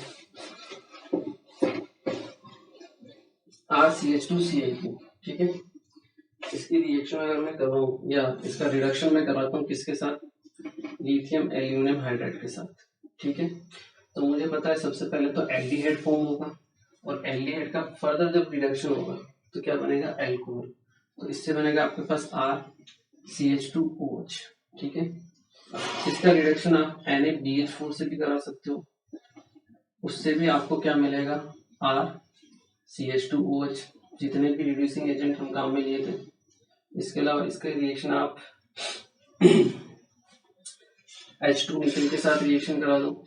RCH2Cl2, ठीक है, इसकी रिएक्शन अगर मैं करवाऊं या इसका रिडक्शन मैं कराता हूँ किसके साथ, लिथियम एल्यूमिनियम हाइड्राइड के साथ। ठीक है, तो मुझे पता है सबसे पहले तो एल्डिहाइड फॉर्म होगा, और एल्डिहाइड का फर्दर जब रिडक्शन होगा तो क्या बनेगा, अल्कोहल, तो इससे बनेगा आपके पास RCH2OH। ठीक है, इसका रिडक्शन आप NaBH4 से भी करा सकते हो, उससे भी आपको क्या मिलेगा, RCH2OH, जितने भी रिड्यूसिंग एजेंट हम काम में लिए थे। इसके अलावा इसका रिएक्शन आप H2 निकल के साथ रिएक्शन करा दो,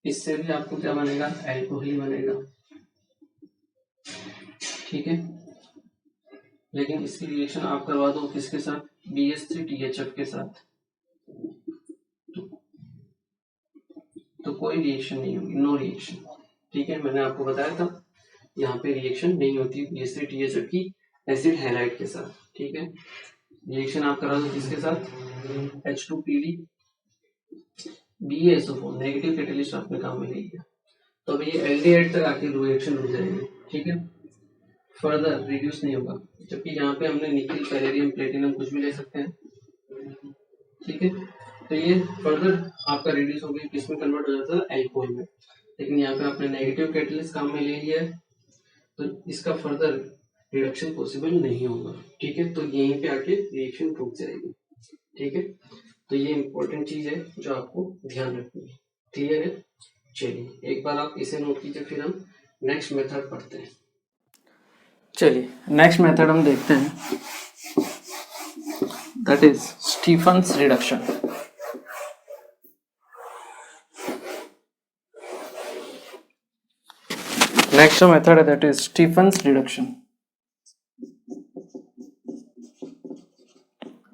इससे भी आपको क्या बनेगा, अल्कोहल ही बनेगा। ठीक है, लेकिन इसकी रिएक्शन आप करवा दो किसके साथ, BH3THF के साथ, तो कोई रिएक्शन नहीं होगी, नो रिएक्शन। ठीक है, मैंने आपको बताया था यहाँ पे रिएक्शन नहीं होती BH3THF की एसिड हैलाइड के साथ। ठीक है, रिएक्शन आप करा दो किसके साथ, H2PdBaSO4 नेगेटिव कैटलिस्ट आपने काम में ले लिया, तो अभी ये एल्डिहाइड तक आके रिएक्शन हो जाएगी। ठीक है, फर्दर रिड्यूस नहीं होगा, जबकि यहाँ पे हमने निकिल, पैलेडियम, प्लेटिनम कुछ भी ले सकते हैं, ठीक है। तो ये फर्दर आपका रिड्यूस हो गया, किस में कन्वर्ट हो जाता है, एल्कोहल में। लेकिन यहाँ पे आपने नेगेटिव कैटलिस्ट काम में ले लिया है, तो इसका फर्दर रिडक्शन पॉसिबल नहीं होगा, ठीक है। तो यहीं पे आके रिएक्शन रुक जाएगी, ठीक है। तो ये इंपॉर्टेंट चीज है जो आपको ध्यान रखनी है, क्लियर है। चलिए एक बार आप इसे नोट कीजिए, फिर हम नेक्स्ट मेथड पढ़ते हैं। चलिए नेक्स्ट मेथड हम देखते हैं, that is Stephen's reduction. Next method है that is Stephen's reduction.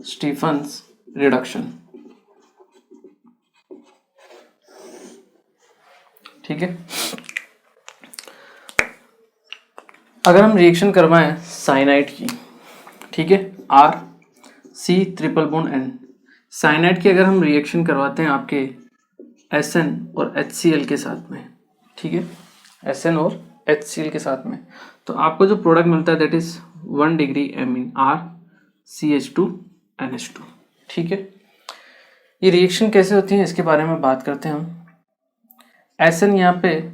Stephen's reduction, ठीक है। अगर हम रिएक्शन करवाएं साइनाइड की, ठीक है, RC≡N, साइनाइड की अगर हम रिएक्शन करवाते हैं आपके SN और HCl के साथ में, ठीक है, SN और HCl के साथ में, तो आपको जो प्रोडक्ट मिलता है that is 1 degree amine, RCH2NH2, ठीक है। ये रिएक्शन कैसे होती है इसके बारे में बात करते हैं हम। SN यहाँ पे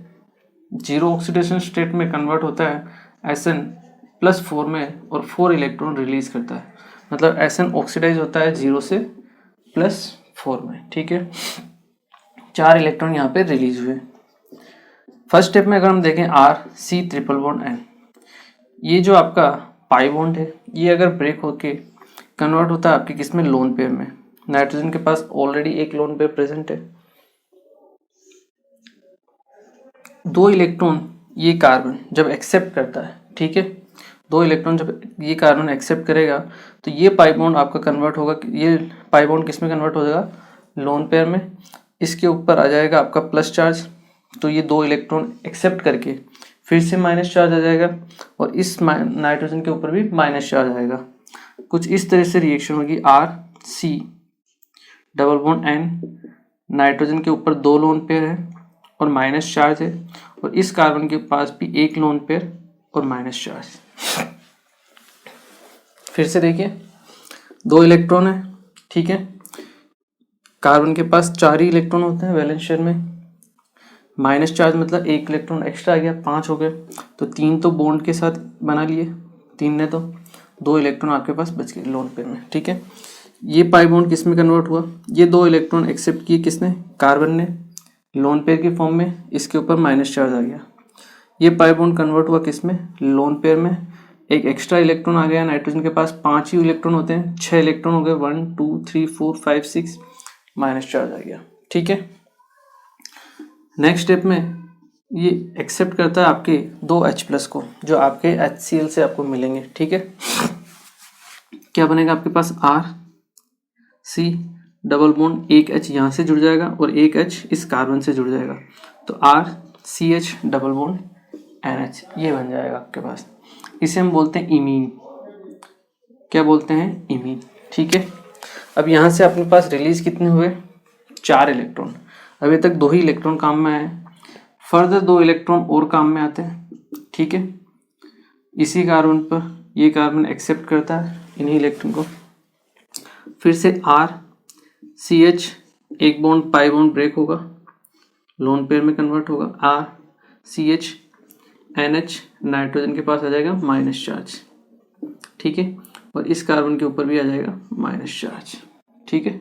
जीरो ऑक्सीडेशन स्टेट में कन्वर्ट होता है SN +4 में और 4 इलेक्ट्रॉन रिलीज करता है, मतलब SN ऑक्सीडाइज होता है 0 से +4 में, ठीक है। 4 इलेक्ट्रॉन यहाँ पे रिलीज हुए। फर्स्ट स्टेप में अगर हम देखें RC≡N, ये जो आपका पाई बॉन्ड है ये अगर ब्रेक होके कन्वर्ट होता है आपके किस में, लोन पेयर में। नाइट्रोजन के पास ऑलरेडी एक लोन पेयर प्रेजेंट है, 2 इलेक्ट्रॉन ये कार्बन जब एक्सेप्ट करता है, ठीक है, 2 इलेक्ट्रॉन जब ये कार्बन एक्सेप्ट करेगा तो ये पाई बॉन्ड आपका कन्वर्ट होगा, ये पाई बॉन्ड किस में कन्वर्ट हो जाएगा, लोन पेयर में। इसके ऊपर आ जाएगा आपका प्लस चार्ज, तो ये 2 इलेक्ट्रॉन एक्सेप्ट करके फिर से माइनस चार्ज आ जाएगा और इस नाइट्रोजन के ऊपर भी माइनस चार्ज आएगा। कुछ इस तरह से रिएक्शन होगी, RC≡N, नाइट्रोजन के ऊपर 2 लोन पेयर है और माइनस चार्ज है, और इस कार्बन के पास भी एक लोन पेयर और माइनस चार्ज। फिर से देखिए 2 इलेक्ट्रॉन है, ठीक है, कार्बन के पास 4 ही इलेक्ट्रॉन होते हैं वैलेंस शेयर में, माइनस चार्ज मतलब 1 इलेक्ट्रॉन एक्स्ट्रा आ गया, 5 हो गए, तो 3 तो बॉन्ड के साथ बना लिए 3 ने, तो 2 इलेक्ट्रॉन आपके पास बच गए लोन पेयर में, ठीक है। ये पाई बॉन्ड किस में कन्वर्ट हुआ, ये 2 इलेक्ट्रॉन एक्सेप्ट किए किसने, कार्बन ने, लोन पेयर के फॉर्म में, इसके ऊपर माइनस चार्ज आ गया। ये पाई बॉन्ड कन्वर्ट हुआ किस में, लोन पेयर में, एक एक्स्ट्रा इलेक्ट्रॉन आ गया, नाइट्रोजन के पास 5 ही इलेक्ट्रॉन होते हैं, 6 इलेक्ट्रॉन हो गए, 1 2 3 4 5 6, माइनस चार्ज आ गया, ठीक है। नेक्स्ट स्टेप में ये एक्सेप्ट करता है आपके 2 H+ को जो आपके HCl से आपको मिलेंगे, ठीक है। क्या बनेगा आपके पास, RC≡, एक H यहाँ से जुड़ जाएगा और एक H इस कार्बन से जुड़ जाएगा, तो RCH≡NH ये बन जाएगा आपके पास। इसे हम बोलते हैं इमीन, क्या बोलते हैं, इमीन, ठीक है। अब यहाँ से अपने पास रिलीज कितने हुए, 4 इलेक्ट्रॉन, अभी तक 2 ही इलेक्ट्रॉन काम में आए, फर्दर 2 इलेक्ट्रॉन और काम में आते हैं, ठीक है। इसी कार्बन पर ये कार्बन एक्सेप्ट करता है इन्हीं इलेक्ट्रॉन को, फिर से RCH, एक बॉन्ड पाई बॉन्ड ब्रेक होगा, लोन पेयर में कन्वर्ट होगा, RCH≡NH, नाइट्रोजन के पास आ जाएगा माइनस चार्ज, ठीक है, और इस कार्बन के ऊपर भी आ जाएगा माइनस चार्ज, ठीक है।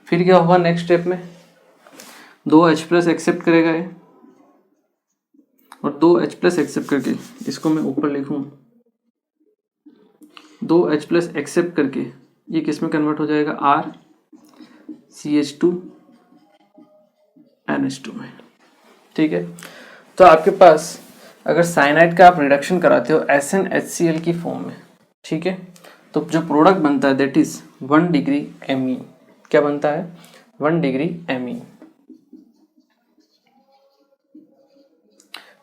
फिर क्या होगा नेक्स्ट स्टेप में, 2 H+ एक्सेप्ट करेगा ये, और 2 H+ एक्सेप्ट करके, इसको मैं ऊपर लिखूं, 2 H+ एक्सेप्ट करके ये किस में कन्वर्ट हो जाएगा, RCH2NH2 में, ठीक है। तो आपके पास अगर साइनाइड का आप रिडक्शन कराते हो SnHCl की फॉर्म में, ठीक है, तो जो प्रोडक्ट बनता है दैट इज 1 डिग्री एमीन, क्या बनता है, 1 डिग्री एमीन।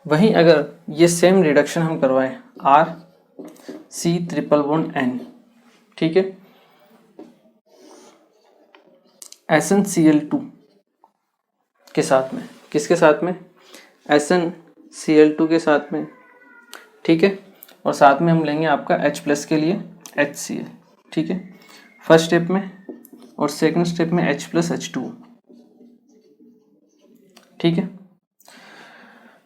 वहीं अगर ये सेम रिडक्शन हम करवाएं RC≡N, ठीक है, SnCl2 के साथ में, किसके साथ में, SnCl2 के साथ में, ठीक है, और साथ में हम लेंगे आपका H+ के लिए HCl, ठीक है, फर्स्ट स्टेप में, और सेकंड स्टेप में H+ H2, ठीक है।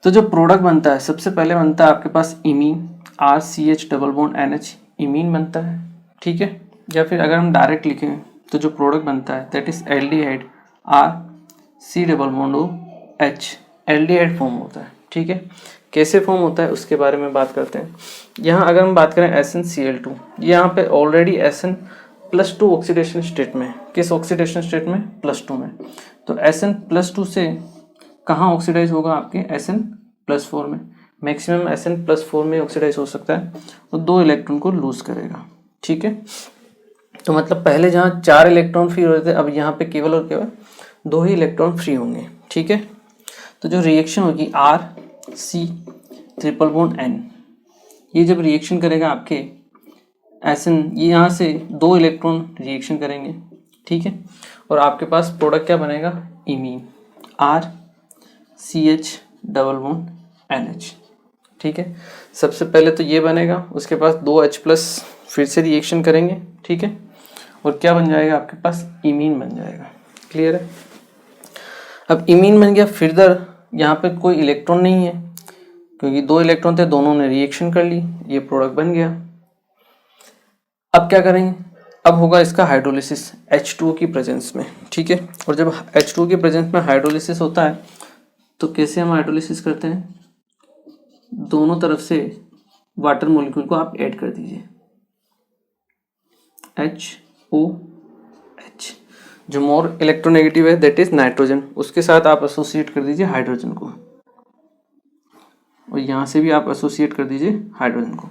तो जो प्रोडक्ट बनता है सबसे पहले बनता है आपके पास imine, RCH double bond NH, imine बनता है, ठीक है। या फिर अगर हम डायरेक्ट लिखें तो जो प्रोडक्ट बनता है that is aldehyde, RC double bond OH, aldehyde form होता है, ठीक है। कैसे फॉर्म होता है उसके बारे में बात करते हैं। यहाँ अगर हम बात करें SnCl2, यहाँ पे ऑलरेडी Sn+2 ऑक्सीडेशन स्टेट में, किस ऑक्सीडेशन स्टेट में, +2 में। तो Sn+2 से कहाँ ऑक्सीडाइज होगा, आपके Sn+4 में, मैक्सिमम Sn+4 में ऑक्सीडाइज हो सकता है, और 2 इलेक्ट्रॉन को लूज करेगा, ठीक है। तो मतलब पहले जहाँ 4 इलेक्ट्रॉन फ्री हो रहे थे, अब यहाँ पे केवल और केवल 2 ही इलेक्ट्रॉन फ्री होंगे, ठीक है। तो जो रिएक्शन होगी RC ट्रिपल बॉन्ड N, ये जब रिएक्शन करेगा आपके Sn, ये यहाँ से 2 इलेक्ट्रॉन रिएक्शन करेंगे, ठीक है, और आपके पास प्रोडक्ट क्या बनेगा, imine, RCH double bond NH, ठीक है। सबसे पहले तो ये बनेगा, उसके पास 2H+ फिर से रिएक्शन करेंगे, ठीक है, और क्या बन जाएगा आपके पास, इमीन बन जाएगा, क्लियर है। अब इमीन बन गया, फिर यहाँ पे कोई इलेक्ट्रॉन नहीं है क्योंकि 2 इलेक्ट्रॉन थे, दोनों ने रिएक्शन कर ली, ये प्रोडक्ट बन गया। अब क्या करेंगे, अब होगा इसका हाइड्रोलिसिस H2O की प्रेजेंस में, ठीक है। और जब H2O की प्रेजेंस में हाइड्रोलिसिस होता है तो कैसे हम हाइड्रोलिसिस करते हैं, दोनों तरफ से वाटर मॉलिक्यूल को आप ऐड कर दीजिए, HOH, जो मोर इलेक्ट्रोनेगेटिव है दैट इज नाइट्रोजन, उसके साथ आप एसोसिएट कर दीजिए हाइड्रोजन को, और यहाँ से भी आप एसोसिएट कर दीजिए हाइड्रोजन को।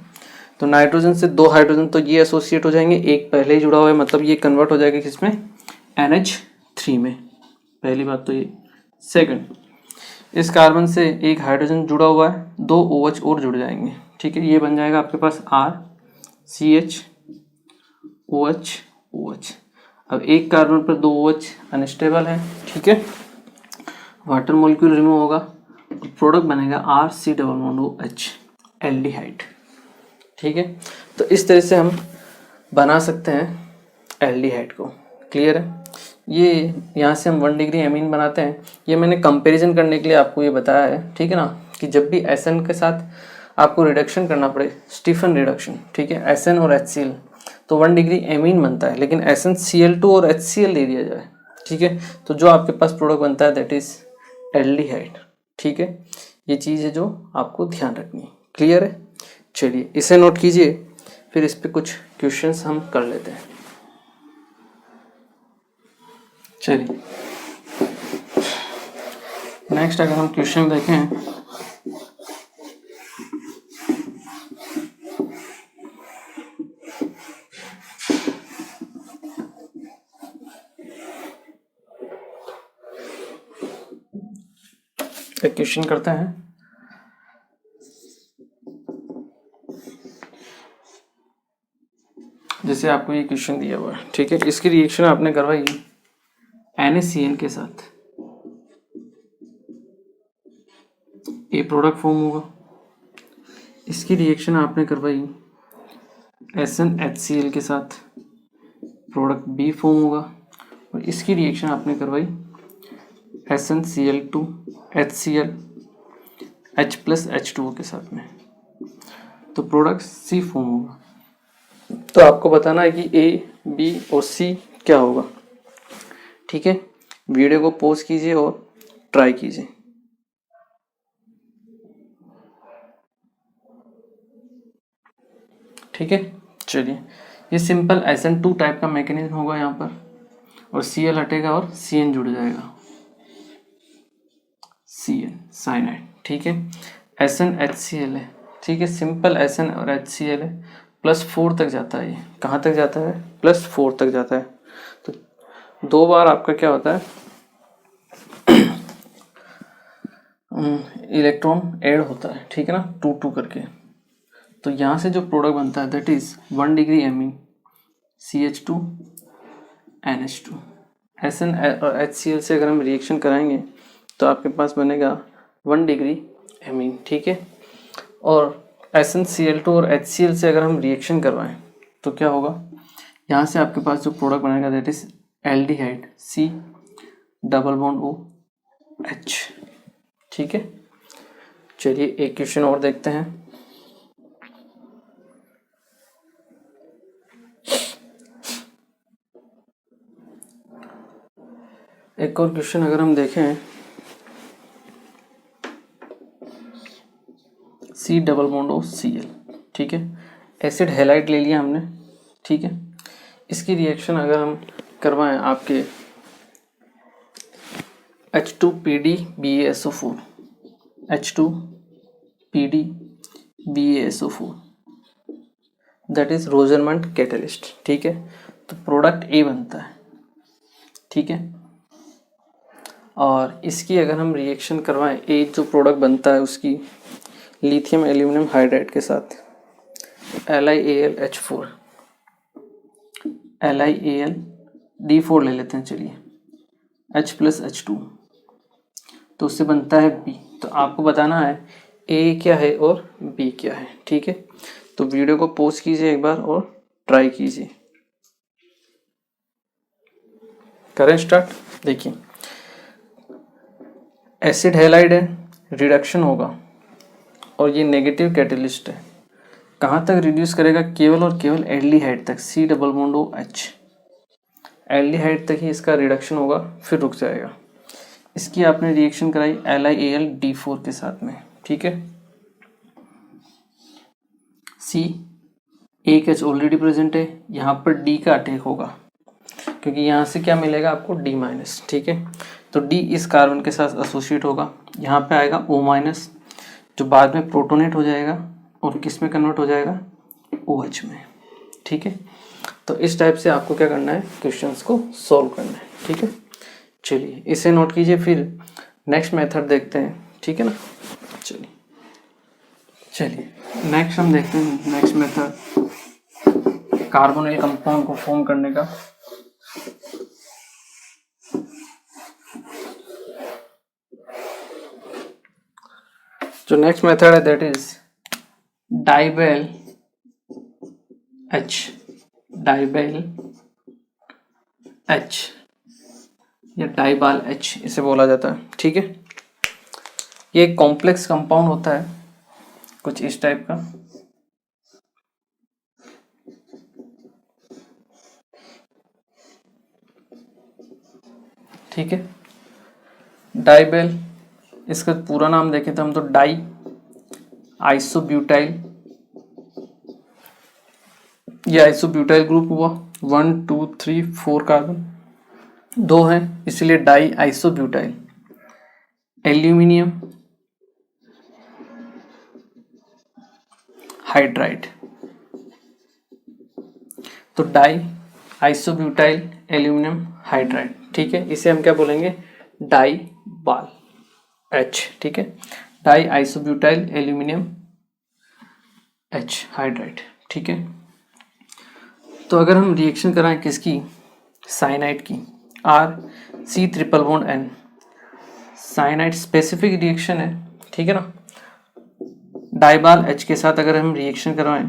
तो नाइट्रोजन से 2 हाइड्रोजन तो ये एसोसिएट हो जाएंगे, एक पहले ही जुड़ा हुआ है, मतलब ये कन्वर्ट हो जाएगा किसमें, NH3 में, पहली बात तो ये। सेकंड, इस कार्बन से एक हाइड्रोजन जुड़ा हुआ है, 2 OH और जुड़ जाएंगे, ठीक है, ये बन जाएगा आपके पास RCH OH OH। अब एक कार्बन पर 2 OH अनस्टेबल है, ठीक है, वाटर मॉलिक्यूल रिमूव होगा, प्रोडक्ट बनेगा RC double bond OH, aldehyde, ठीक है। तो इस तरह से हम बना सकते हैं एल्डिहाइड को, क्लियर है। ये यहाँ से हम 1 डिग्री एमीन बनाते हैं, ये मैंने कंपैरिजन करने के लिए आपको ये बताया है, ठीक है ना, कि जब भी Sn के साथ आपको रिडक्शन करना पड़े, स्टीफन रिडक्शन, ठीक है, Sn और HCl, तो 1 डिग्री एमीन बनता है, लेकिन SnCl2 और HCl दे दिया जाए, ठीक है, तो जो आपके पास प्रोडक्ट बनता है दैट इज एल्डिहाइड, ठीक है। ये चीज़ है जो आपको ध्यान रखनी है, क्लियर है। चलिए इसे नोट कीजिए, फिर इस पे कुछ क्वेश्चंस हम कर लेते हैं। चलिए नेक्स्ट अगर हम क्वेश्चन देखें, एक क्वेश्चन करते हैं। जैसे आपको ये क्वेश्चन दिया हुआ है, ठीक है, इसकी रिएक्शन आपने करवाई NaCl के साथ, ए प्रोडक्ट फॉर्म होगा। इसकी रिएक्शन आपने करवाई SnHCl के साथ, प्रोडक्ट बी फॉर्म होगा। और इसकी रिएक्शन आपने करवाई SnCl2 HCl H+ H2O के साथ में, तो प्रोडक्ट सी फॉर्म होगा। तो आपको बताना है कि ए, बी और सी क्या होगा, ठीक है। वीडियो को पॉज कीजिए और ट्राई कीजिए। ठीक है, चलिए ये सिंपल SN2 टाइप का मैकेनिज्म होगा यहाँ पर, और Cl हटेगा और Cn जुड़ जाएगा, Cn साइनाइड, ठीक है। SnHCl है, ठीक है, सिंपल Sn और HCl है, +4 तक जाता है। ये कहाँ तक जाता है, +4 तक जाता है। तो 2 बार आपका क्या होता है, इलेक्ट्रॉन ऐड होता है, ठीक है ना, 2 करके। तो यहाँ से जो प्रोडक्ट बनता है that is 1 degree amine CH2 NH2। Sn और HCl से अगर हम रिएक्शन कराएंगे तो आपके पास बनेगा 1 डिग्री एमीन, ठीक है। और SnCl2 और HCl से अगर हम रिएक्शन करवाएं तो क्या होगा, यहाँ से आपके पास जो प्रोडक्ट बनेगा that is aldehyde C double bond OH। ठीक है, चलिए एक क्वेश्चन और देखते हैं। एक और क्वेश्चन अगर हम देखें, C डबल बॉन्ड OCl। ठीक है, एसिड हैलाइड ले लिया हमने। ठीक है, इसकी रिएक्शन अगर हम करवाएं आपके H2PD BaSO4 H2PD BaSO4 that is रोजरमंड catalyst. ठीक है, तो प्रोडक्ट A बनता है। ठीक है, और इसकी अगर हम रिएक्शन करवाएं, A जो प्रोडक्ट बनता है उसकी लिथियम एल्यूमिनियम हाइड्राइड के साथ LiAlH4 LiAlD4 ले लेते हैं, चलिए H+H2, तो उससे बनता है B। तो आपको बताना है A क्या है और B क्या है। ठीक है, तो वीडियो को पॉज कीजिए एक बार और ट्राई कीजिए। करें स्टार्ट। देखिए, एसिड हैलाइड है, रिडक्शन होगा और ये नेगेटिव कैटलिस्ट है। कहाँ तक रिड्यूस करेगा, केवल और केवल एल्डिहाइड तक, C double bond OH aldehyde तक ही इसका रिडक्शन होगा, फिर रुक जाएगा। इसकी आपने रिएक्शन कराई LiAlD4 के साथ में। ठीक है, C एक H ऑलरेडी प्रेजेंट है, यहाँ पर D का अटैक होगा क्योंकि यहाँ से क्या मिलेगा आपको D-। ठीक है, तो D इस कार्बन के साथ एसोसिएट होगा, यहाँ पे आएगा O- जो बाद में प्रोटोनेट हो जाएगा और किस में कन्वर्ट हो जाएगा, OH में। ठीक है, तो इस टाइप से आपको क्या करना है, क्वेश्चंस को सॉल्व करना है। ठीक है, चलिए इसे नोट कीजिए, फिर नेक्स्ट मेथड देखते हैं। ठीक है ना, चलिए नेक्स्ट हम देखते हैं नेक्स्ट मेथड कार्बोनिल कंपाउंड को फॉर्म करने का। जो नेक्स्ट मेथड है दैट इज डाइबेल H या डाइबाल H इसे बोला जाता है। ठीक है, ये एक कॉम्प्लेक्स कंपाउंड होता है कुछ इस टाइप का। ठीक है, डाइबेल, इसका पूरा नाम देखें तो हम तो डाई आइसोब्यूटाइल, ये आइसोब्यूटाइल ग्रुप हुआ, 1 2 3 4 कार्बन, 2 हैं इसलिए डाई आइसोब्यूटाइल। एल्यूमिनियम हाइड्राइड, तो डाई आइसोब्यूटाइल एल्यूमिनियम हाइड्राइड। ठीक है, इसे हम क्या बोलेंगे, डाई बाल H। ठीक है, die isobutyl aluminium H hydride. ठीक है, तो अगर हम रिएक्शन कराएं किसकी, साइनाइड की, RC triple bond N, cyanide specific reaction है। ठीक है ना, डाइबाल H के साथ अगर हम रिएक्शन करवाएं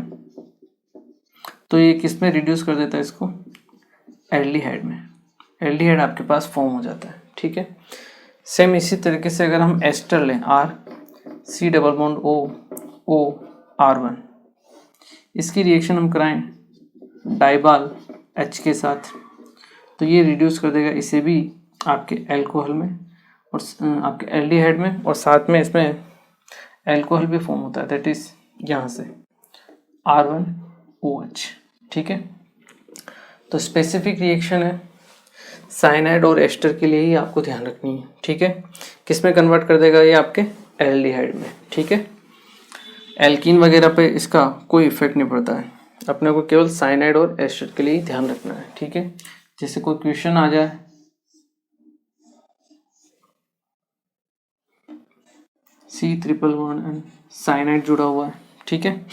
तो ये किस में रिड्यूस कर देता है इसको, एल्डिहाइड में। एल्डिहाइड आपके पास फॉर्म हो जाता है। ठीक है, सेम इसी तरीके से अगर हम एस्टर लें, RC डबल बॉन्ड OR1, इसकी रिएक्शन हम कराएं डाइबाल H के साथ तो ये रिड्यूस कर देगा इसे भी आपके एल्कोहल में और आपके एल्डिहाइड में, और साथ में इसमें एल्कोहल भी फॉर्म होता है दैट इज यहाँ से R1OH। ठीक है, तो स्पेसिफिक रिएक्शन है साइनाइड और एस्टर के लिए ही आपको ध्यान रखनी है। ठीक है, किस में कन्वर्ट कर देगा ये, आपके एल्डिहाइड में। ठीक है, एल्कीन वगैरह पे इसका कोई इफेक्ट नहीं पड़ता है, अपने को केवल साइनाइड और एस्टर के लिए ध्यान रखना है। ठीक है, जैसे कोई क्वेश्चन आ जाए, C triple bond N cyanide जुड़ा हुआ है। ठीक है,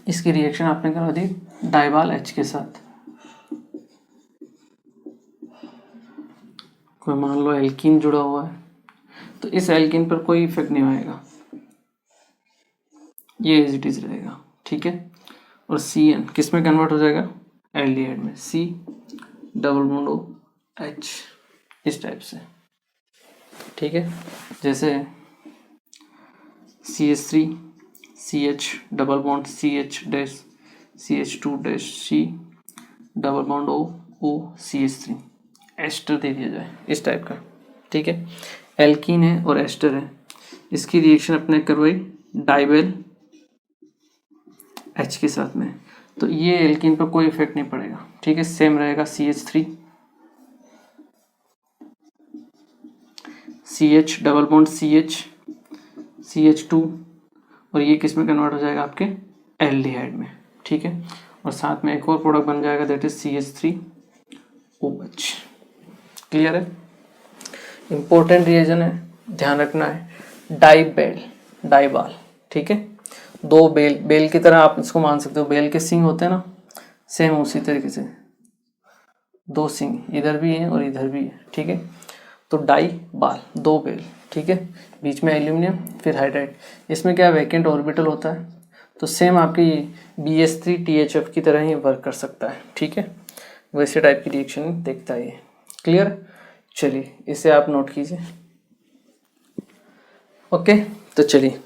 इसकी रिएक्शन आपने करा दी डाइबाल H के साथ, कोई मान लो एल्कीन जुड़ा हुआ है तो इस एल्कीन पर कोई इफेक्ट नहीं आएगा, ये एज इट इज रहेगा, ठीक है। और CN किस में कन्वर्ट हो जाएगा, एल्डिहाइड में, C डबल बॉन्ड OH, इस टाइप से, ठीक है। जैसे CH3 CH double bond CH dash CH2 dash C double bond O CH3, ester दे दिया जाए इस टाइप का, ठीक है। एल्कीन है और एस्टर है, इसकी रिएक्शन अपने करवाई डाइबेल H के साथ में, तो ये एल्कीन पर कोई इफेक्ट नहीं पड़ेगा, ठीक है। सेम रहेगा CH3 CH double bond CH CH2, और ये किस में कन्वर्ट हो जाएगा, आपके एल्डिहाइड में, ठीक है। और साथ में एक और प्रोडक्ट बन जाएगा, दैट इज CH3OH। क्लियर है। इंपॉर्टेंट रिएजन है, ध्यान रखना है, डाइबेल डाइबाल, ठीक है। दो बेल, बेल की तरह आप इसको मान सकते हो, बेल के सिंग होते हैं ना, सेम उसी तरीके से दो सिंग इधर भी है और इधर भी है, ठीक है। तो डाई बाल, दो बेल, ठीक है, बीच में एल्यूमिनियम फिर हाइड्राइड, इसमें क्या वैकेंट ऑर्बिटल होता है, तो सेम आपकी BH3THF की तरह ही वर्क कर सकता है, ठीक है। वैसे टाइप की रिएक्शन देखता है ये। क्लियर। चलिए इसे आप नोट कीजिए। ओके, तो चलिए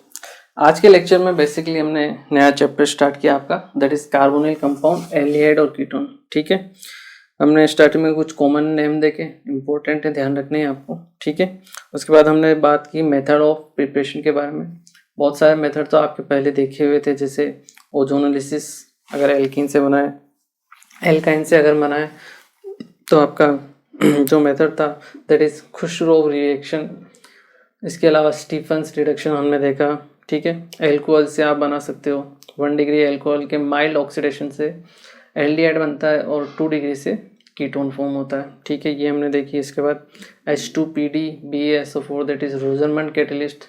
आज के लेक्चर में बेसिकली हमने नया चैप्टर स्टार्ट किया आपका, that is carbonyl compound, aldehyde और कीटोन, ठीक है। हमने स्टार्टिंग में कुछ कॉमन नेम देखे, इंपॉर्टेंट है, ध्यान रखने हैं आपको, ठीक है। उसके बाद हमने बात की मेथड ऑफ प्रिपरेशन के बारे में। बहुत सारे मेथड तो आपके पहले देखे हुए थे, जैसे ओजोनोलिसिस अगर एल्कीन से बनाए, एल्काइन से अगर बनाए तो आपका जो मेथड था दैट इज खुशरोव रिएक्शन। इसके अलावा स्टीफन्स रिडक्शन हमने देखा, ठीक है। एल्कोहल से आप बना सकते हो, 1 डिग्री एल्कोहल के माइल्ड ऑक्सीडेशन से एल्डिहाइड बनता है और 2 डिग्री से कीटोन फॉर्म होता है, ठीक है, ये हमने देखी। इसके बाद H2PD BaSO4 that is रोजरमंड catalyst,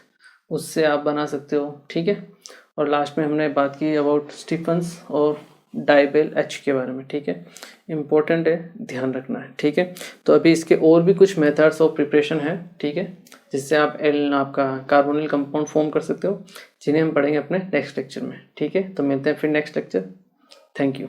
उससे आप बना सकते हो, ठीक है। और लास्ट में हमने बात की अबाउट स्टीफन्स और डाइबेल H के बारे में, ठीक है। इंपॉर्टेंट है, ध्यान रखना है, ठीक है। तो अभी इसके और भी कुछ मेथड्स ऑफ प्रिपरेशन है, ठीक है, जिससे आप आपका कार्बोनिल कंपाउंड फॉर्म कर सकते हो, जिन्हें हम पढ़ेंगे अपने नेक्स्ट लेक्चर में, ठीक है। तो मिलते हैं फिर नेक्स्ट लेक्चर। Thank you.